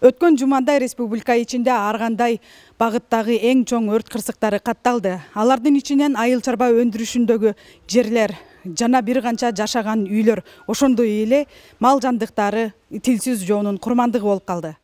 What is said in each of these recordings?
Өткөн жумада республика ичинде ар кандай багыттагы эң чоң өрт кырсыктары катталды. Алардын ичинен айыл чарба өндүрүшүндөгү жерлер жана бир канча жашаган үйлөр, ошондой эле мал жандыктары тилсиз жоонун курмандыгы болуп калды.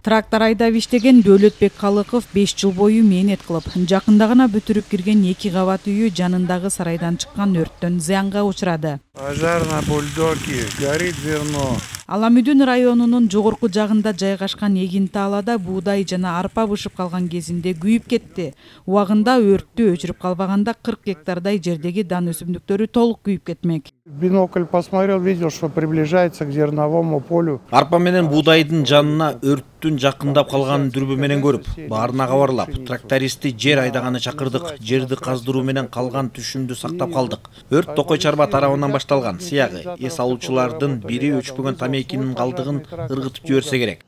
Трактор айдап иштеген Дөлөтбек Калыков 5 жыл бою мээнет кылып, жакында гана бүтүрүп кирген 2 кабат үйү жанындагы сарайдан чыккан өрттөн зыянга учурады. Пожар на бульдоге, горит зерно. Аламүдүн районунун жогорку жагында жайгашкан эгин таалада буудай жана арпа бышып калган кезинде күйүп кетти. Убагында өрттү өчүрүп калбаганда 40 гектардай жердеги дан өсүмдүктөрү толук күйүп кетмек. Бинокль посмотрел, видел, что приближается к зерновому полю. Арпа менен буудайдын жанына өрттүн жакындап калганын дүрбү менен көрүп, баарына кабарлап, трактористти жер айдаганы чакырдык. Жерди каздыруу менен калган түшүмдү сактап калдык. Өрт Токой чарба тарабынан башталган. Сыягы эс алуучулардын бири өчпөгөн тамекинин калдыгын ыргытып жиберсе керек.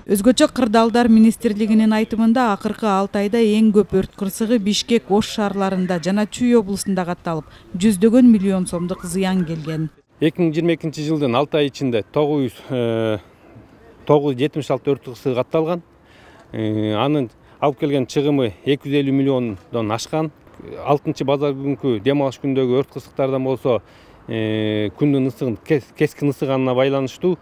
Өзгөчө Кырдаалдар министрлигинин айтымында акыркы 6 айда эң көп өрт кырсыгы Бишкек, Ош шаарларында жана Чүй облусунда катталып, жүздөгөн миллион сомдук зыян келген. 2022 жылдын 6 ай ичинде 976 өрт кырсыгы катталган. Анын алып келген чыгымы 250 миллиондон ашкан. 6 базар күнкү дем алыш күндөгү өрт кырсыктардан болсо, күндүн ысыгын кескин ысыганына байланыштуу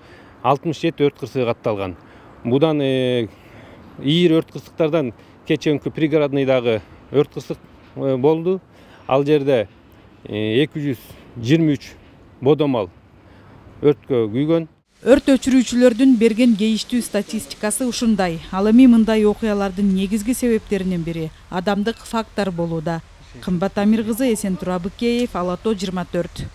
67 өрт кырсыгы катталган. Будан ийир өрт кырсыктардан кечээкү пригородныйдагы өрт кырсык болду. Ал жерде 223 бодомал өрткө күйгөн. Өрт өчүрүүчүлөрдүн берген кейиштүү статистикасы ушундай. Ал эми мындай окуялардын негизги себептеринен бири адамдык фактор болууда. Кымбат Амир кызы, Эсентура Быкеев, Ала-Тоо 24.